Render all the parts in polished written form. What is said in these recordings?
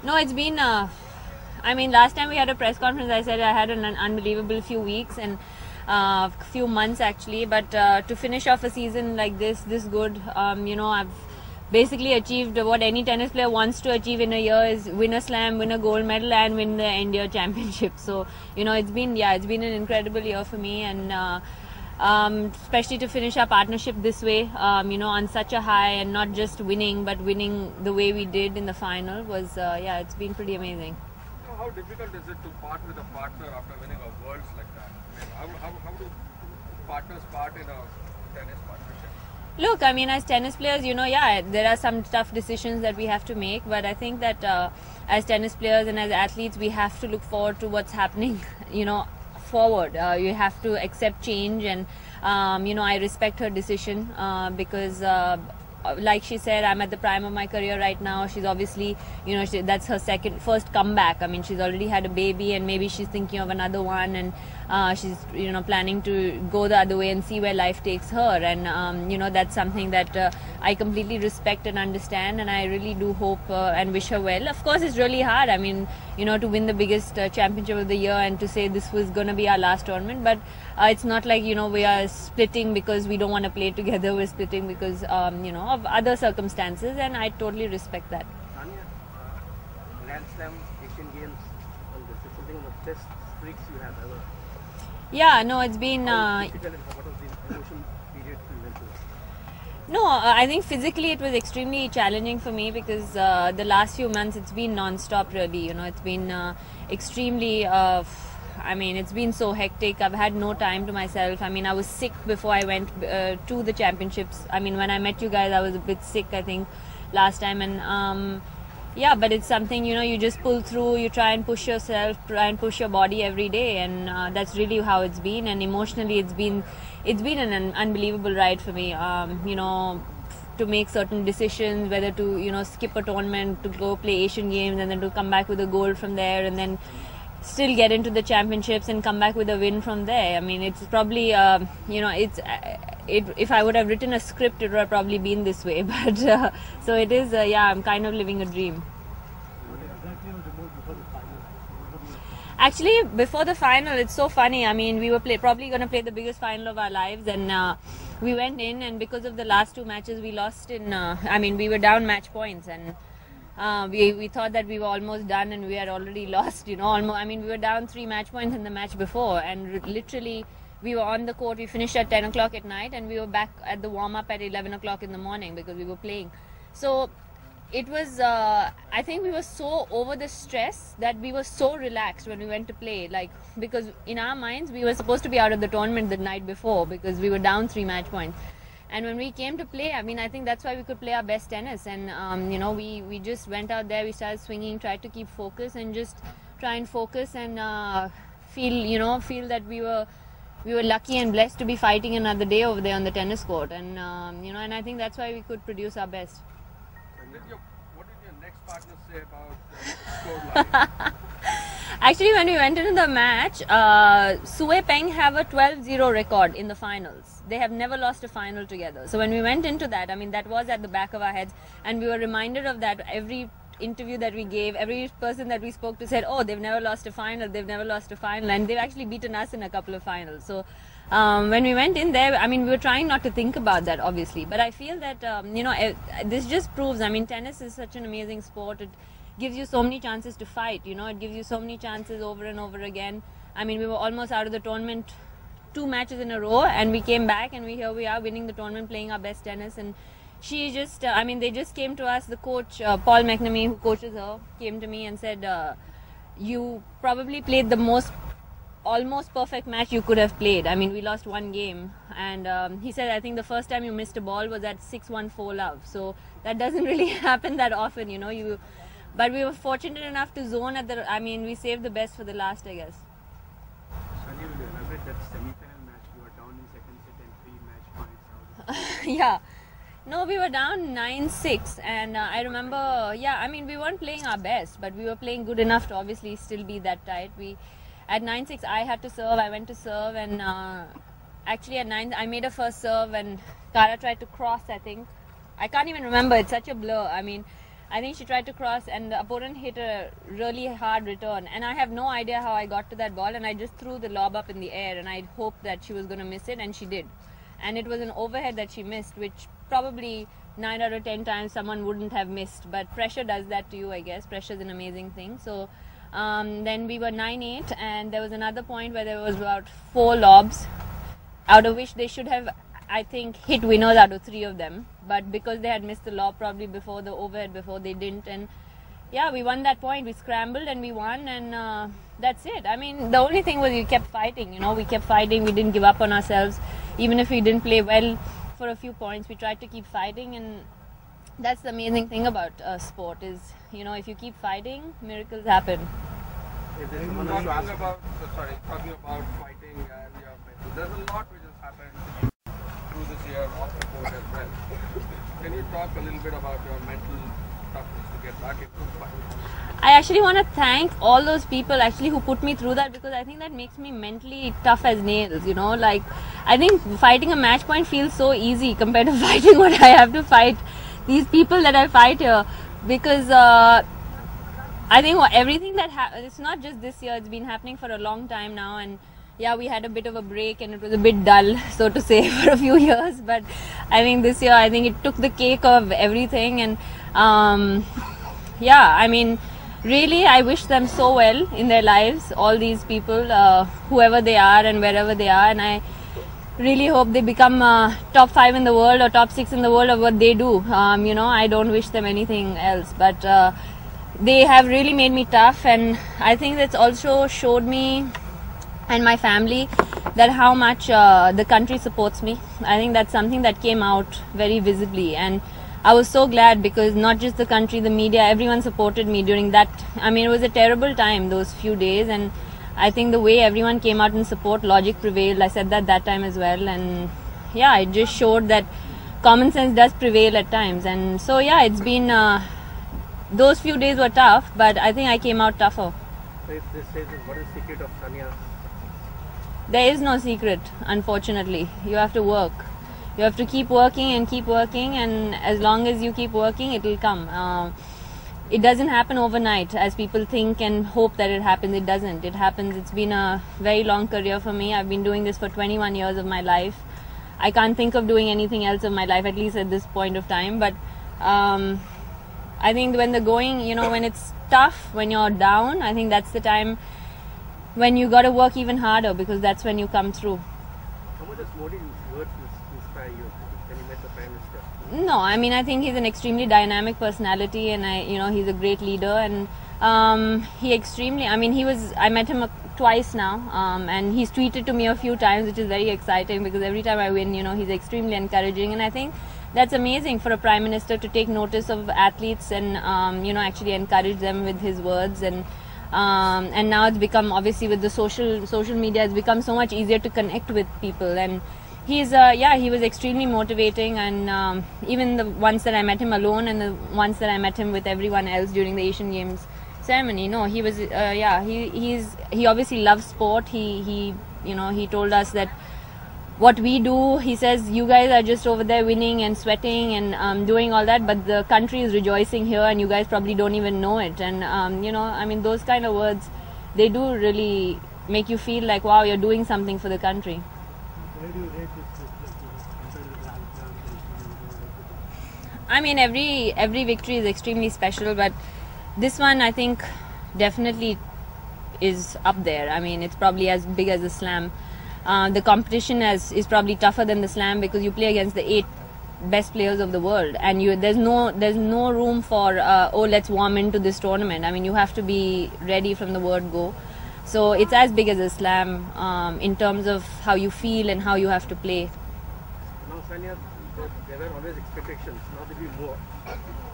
No, it's been. I mean, last time we had a press conference, I said I had an unbelievable few weeks and few months actually. But to finish off a season like this good, I've basically achieved what any tennis player wants to achieve in a year is win a slam, win a gold medal, and win the India Championship. So it's been an incredible year for me, and especially to finish our partnership this way, on such a high, and not just winning, but winning the way we did in the final was, it's been pretty amazing. So how difficult is it to part with a partner after winning a Worlds like that? I mean, how do partners part in a tennis partnership? Look, I mean, as tennis players, there are some tough decisions that we have to make, but I think that as tennis players and as athletes, we have to look forward to what's happening, forward. You have to accept change, and I respect her decision because like she said, I'm at the prime of my career right now. She's obviously, that's her first comeback. I mean, she's already had a baby, and maybe she's thinking of another one, and she's planning to go the other way and see where life takes her. And that's something that I completely respect and understand, and I really do hope and wish her well. Of course, it's really hard. I mean, to win the biggest championship of the year and to say this was going to be our last tournament, but it's not like we are splitting because we don't want to play together. We're splitting because of other circumstances, and I totally respect that. Tanya, Grand Slam, Asian Games, all this is something of the best streaks you have ever. Yeah, no, it's been. What was the emotion period you went through? No, I think physically it was extremely challenging for me because the last few months it's been non-stop really. It's been extremely. It's been so hectic. I've had no time to myself. I mean, I was sick before I went to the championships. I mean, when I met you guys, I was a bit sick, I think, last time. And but it's something, you just pull through. You try and push yourself, try and push your body every day. And that's really how it's been. And emotionally, it's been an unbelievable ride for me. To make certain decisions, whether to, skip a tournament, to go play Asian Games, and then to come back with a gold from there, and then still get into the championships and come back with a win from there. I mean, it's probably, if I would have written a script, it would have probably been this way. But so it is, I'm kind of living a dream. Actually, before the final, it's so funny. I mean, we were probably going to play the biggest final of our lives, and we went in, and because of the last two matches, we lost we were down match points, and we thought that we were almost done, and we had already lost, almost. I mean, we were down 3 match points in the match before, and literally we were on the court. We finished at 10 o'clock at night, and we were back at the warm-up at 11 o'clock in the morning because we were playing. So it was, I think we were so over the stress that we were so relaxed when we went to play, because in our minds, we were supposed to be out of the tournament the night before because we were down 3 match points. And when we came to play, I mean, I think that's why we could play our best tennis. And, we just went out there, we started swinging, tried to keep focus and just try and focus and feel that we were lucky and blessed to be fighting another day over there on the tennis court. And, and I think that's why we could produce our best. What did your next partner say about the scoreline? Actually, when we went into the match, Sue Peng have a 12-0 record in the finals. They have never lost a final together. So when we went into that, I mean, that was at the back of our heads. And we were reminded of that every interview that we gave. Every person that we spoke to said, oh, they've never lost a final. They've never lost a final. And they've actually beaten us in a couple of finals. So when we went in there, I mean, we were trying not to think about that, obviously. But I feel that, this just proves, I mean, tennis is such an amazing sport. It gives you so many chances to fight, it gives you so many chances over and over again. I mean, we were almost out of the tournament 2 matches in a row, and we came back, and here we are winning the tournament, playing our best tennis. And she just, they just came to us. The coach, Paul McNamee, who coaches her, came to me and said, you probably played the almost perfect match you could have played. I mean, we lost 1 game, and he said, I think the first time you missed a ball was at 6-1-4 love. So that doesn't really happen that often, But we were fortunate enough to zone we saved the best for the last, I guess. Sunny, will you elaborate that semi-final match? You were down in second set and 3 match points. Yeah. No, we were down 9-6, and I remember, we weren't playing our best, but we were playing good enough to obviously still be that tight. At 9-6, I had to serve. I went to serve, and actually at 9, I made a first serve, and Kara tried to cross, I think. I can't even remember. It's such a blur. I mean, I think she tried to cross and the opponent hit a really hard return, and I have no idea how I got to that ball, and I just threw the lob up in the air and I hoped that she was going to miss it, and she did. And it was an overhead that she missed, which probably 9 out of 10 times someone wouldn't have missed, but pressure does that to you, I guess. Pressure is an amazing thing. So then we were 9-8, and there was another point where there was about 4 lobs, out of which they should have, I think, hit winners out of 3 of them, but because they had missed the lob probably before the overhead before, they didn't. And yeah, we won that point. We scrambled and we won, and that's it. I mean, the only thing was we kept fighting, we kept fighting. We didn't give up on ourselves. Even if we didn't play well for a few points, we tried to keep fighting, and that's the amazing thing about sport is, if you keep fighting, miracles happen. Talking about fighting and your mental, there's a lot which has happened to you through this year off the court as well. Can you talk a little bit about your mental toughness to get back into fighting? I actually want to thank all those people who put me through that, because I think that makes me mentally tough as nails, like I think fighting a match point feels so easy compared to fighting what I have to fight, these people that I fight here, because I think everything that it's not just this year, it's been happening for a long time now, and yeah, we had a bit of a break and it was a bit dull, so to say, for a few years, but I think this year, I think it took the cake of everything, and yeah, I mean, really, I wish them so well in their lives, all these people, whoever they are and wherever they are, and I really hope they become top 5 in the world or top 6 in the world of what they do. I don't wish them anything else, but they have really made me tough, and I think that's also showed me and my family that how much the country supports me. I think that's something that came out very visibly, and I was so glad, because not just the country, the media, everyone supported me during that. I mean, it was a terrible time, those few days, and I think the way everyone came out in support, logic prevailed. I said that time as well, and yeah, it just showed that common sense does prevail at times. And so yeah, it's been those few days were tough, but I think I came out tougher. So if this says, what is the secret of Sania? There is no secret, unfortunately. You have to work. You have to keep working, and as long as you keep working, it will come. It doesn't happen overnight, as people think and hope that it happens. It doesn't. It happens. It's been a very long career for me. I've been doing this for 21 years of my life. I can't think of doing anything else of my life, at least at this point of time. But I think when the going, when it's tough, when you're down, I think that's the time when you got to work even harder, because that's when you come through. How much does Modi's words inspire you when you met the Prime Minister? No, I mean, I think he's an extremely dynamic personality, and he's a great leader, and I met him twice now, and he's tweeted to me a few times, which is very exciting, because every time I win, he's extremely encouraging, and I think that's amazing for a Prime Minister to take notice of athletes and actually encourage them with his words. And now it's become, obviously with the social media, it's become so much easier to connect with people, and he's he was extremely motivating, and even the ones that I met him alone and the ones that I met him with everyone else during the Asian Games ceremony, he was he obviously loves sport. He told us that what we do, he says, you guys are just over there winning and sweating and doing all that, but the country is rejoicing here, and you guys probably don't even know it. And those kind of words, they do really make you feel like, wow, you're doing something for the country. Where do you rate this compared with the I mean, every victory is extremely special, but this one, I think, definitely is up there. I mean, it's probably as big as the Slam. The competition is probably tougher than the Slam, because you play against the 8 best players of the world, and there's no room for let's warm into this tournament. I mean, you have to be ready from the word go. So it's as big as a Slam in terms of how you feel and how you have to play. Now, Sania, there were always expectations. Now there will be more.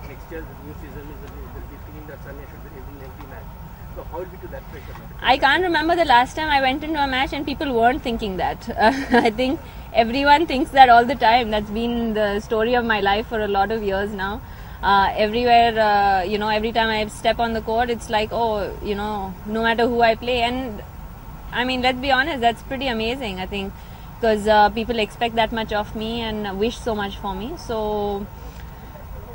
Next year, the new season will be thinking that Sania should be in every match. So how will be to that pressure now? I can't remember the last time I went into a match and people weren't thinking that. I think everyone thinks that all the time. That's been the story of my life for a lot of years now. Everywhere, every time I step on the court, it's like, no matter who I play. And I mean, let's be honest, that's pretty amazing, I think, because people expect that much of me and wish so much for me. So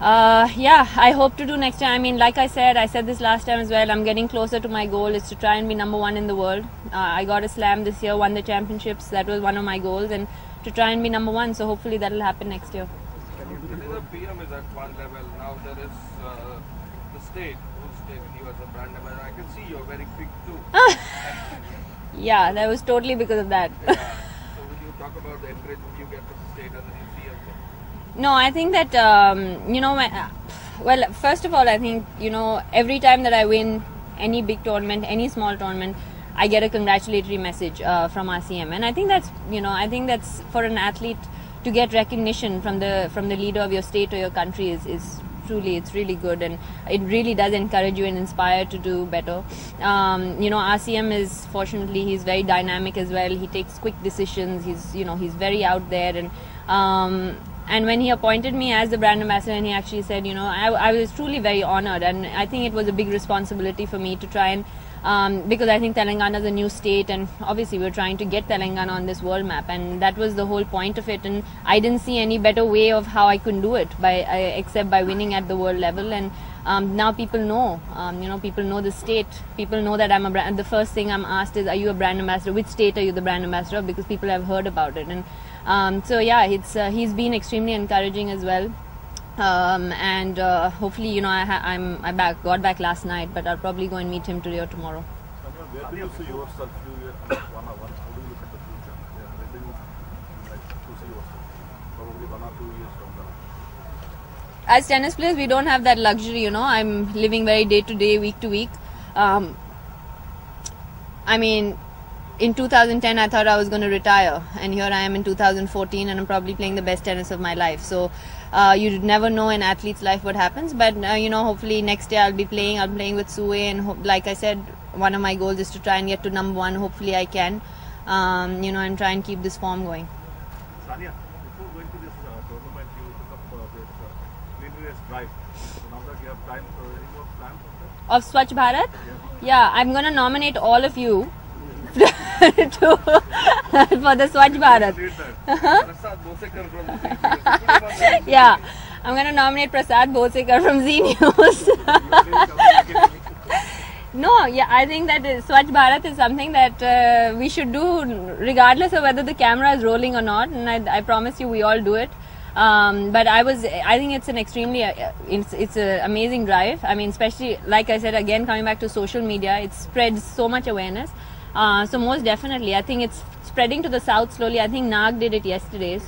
Yeah, I hope to do next time. I mean, like I said this last time as well, I'm getting closer to my goal is to try and be #1 in the world. I got a slam this year, won the championships. That was one of my goals, and to try and be #1. So hopefully that will happen next year. The PM is at one level. Now there is the state who's taking you as a brand ambassador. I can see you're very big too. Yeah, that was totally because of that. Yeah. So will you talk about the encouragement you get from the state and the PM? No, I think that, well, first of all, I think, every time that I win any big tournament, any small tournament, I get a congratulatory message from RCM. And I think that's for an athlete to get recognition from the leader of your state or your country is truly, it's really good, and it really does encourage you and inspire to do better. RCM is, fortunately, he's very dynamic as well. He takes quick decisions. He's very out there, and when he appointed me as the brand ambassador, and he actually said, I was truly very honored, and I think it was a big responsibility for me to try and because I think Telangana is a new state, and obviously we're trying to get Telangana on this world map, and that was the whole point of it. And I didn't see any better way of how I could do it except by winning at the world level. And now people know, people know the state. People know that I'm a brand. The first thing I'm asked is, "Are you a brand ambassador? Which state are you the brand ambassador of?" Because people have heard about it, and so yeah, he's been extremely encouraging as well. And hopefully, I got back last night, but I'll probably go and meet him today or tomorrow. Where do you see yourself one-on-one? How do you look at the future? Where do you like to see yourself? Probably 1 or 2 years from now. As tennis players, we don't have that luxury, I'm living very day to day, week to week. I mean, in 2010, I thought I was going to retire, and here I am in 2014, and I'm probably playing the best tennis of my life. So you never know in athlete's life what happens, but hopefully next year I'll be playing. I'm playing with Sue, and like I said, one of my goals is to try and get to #1. Hopefully I can, and try and keep this form going. Sania, before going to this tournament, you took up this clean race drive. So now that you have time for any more plans of that? Of Swachh Bharat? Yeah, I'm going to nominate all of you for the Swachh Bharat. Prasad Bhosekar from the Yeah, I'm going to nominate Prasad Bhosekar from Zee News. No, yeah, I think that Swachh Bharat is something that we should do regardless of whether the camera is rolling or not, and I promise you we all do it. But I think it's an extremely, it's an amazing drive. I mean, especially, like I said, again, coming back to social media, it spreads so much awareness. So most definitely, I think it's spreading to the south slowly. I think Nag did it yesterday,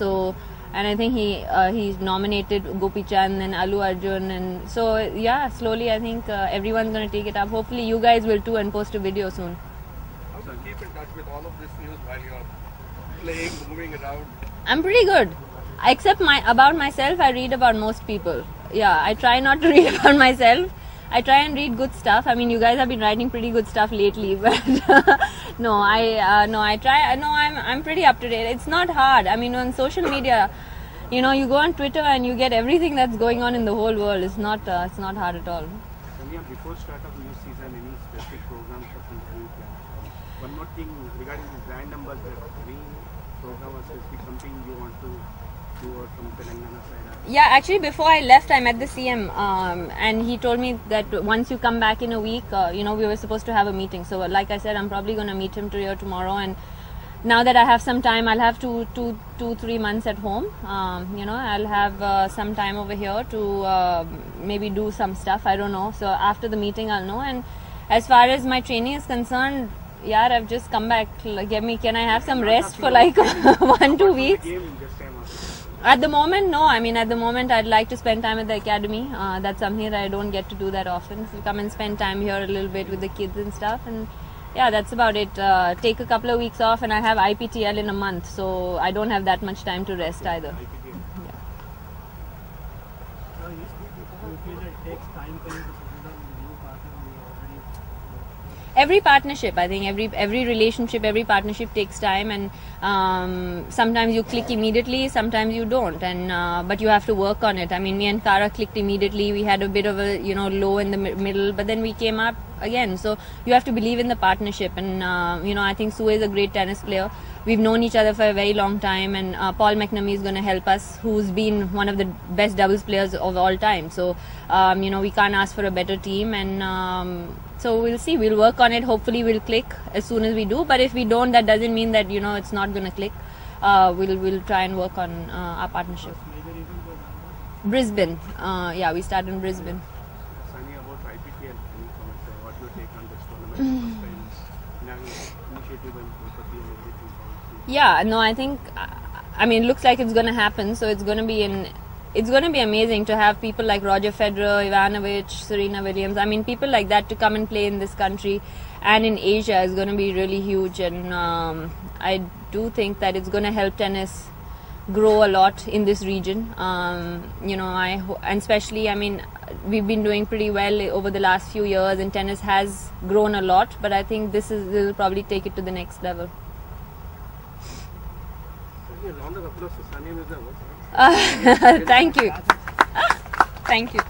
and I think he's nominated Gopi Chand and Allu Arjun, and so yeah, slowly I think everyone's going to take it up. Hopefully you guys will too and post a video soon. How do you keep in touch with all of this news while you're playing, moving around? I'm pretty good. Except about myself, I read about most people. Yeah, I try not to read about myself. I try and read good stuff. I mean, you guys have been writing pretty good stuff lately, but I try. No, I'm pretty up to date. It's not hard. I mean, on social media, you go on Twitter and you get everything that's going on in the whole world. It's not hard at all. Sania, before start of new season, any specific programs or something planned? One more thing regarding the brand ambassador, any program or specific something you want to do or from Telangana side? Yeah, actually, before I left, I met the CM, and he told me that once you come back in a week, we were supposed to have a meeting. So, like I said, I'm probably going to meet him today or tomorrow. And now that I have some time, I'll have 3 months at home. I'll have some time over here to maybe do some stuff. I don't know. So after the meeting, I'll know. And as far as my training is concerned, yeah, I've just come back. Can I have some rest for like 1-2 weeks? At the moment, no. I mean, at the moment, I'd like to spend time at the academy. That's something that I don't get to do that often. So come and spend time here a little bit with the kids and stuff. And yeah, that's about it. Take a couple of weeks off, and I have IPTL in a month, so I don't have that much time to rest either. Every partnership, I think every relationship, every partnership takes time, and sometimes you click immediately, sometimes you don't, and but you have to work on it. I mean, me and Kara clicked immediately. We had a bit of a low in the middle, but then we came up again. So you have to believe in the partnership, and I think Sue is a great tennis player. We've known each other for a very long time, and Paul McNamee is going to help us, who's been one of the best doubles players of all time. So we can't ask for a better team, and so we'll see. We'll work on it. Hopefully we'll click as soon as we do, but if we don't, that doesn't mean that it's not going to click. We'll try and work on our partnership. Brisbane, we start in Brisbane. Sunny, about IPTL, any comments? What your take on this tournament? First time initiative and Gopati and everything. Yeah, no, I think, it looks like it's going to happen. So it's going to be amazing to have people like Roger Federer, Ivanovic, Serena Williams. People like that to come and play in this country and in Asia is going to be really huge. And I do think that it's going to help tennis grow a lot in this region. And especially, we've been doing pretty well over the last few years, and tennis has grown a lot. But I think this will probably take it to the next level. Round of applause for Sania Mirza. Thank you. Thank you.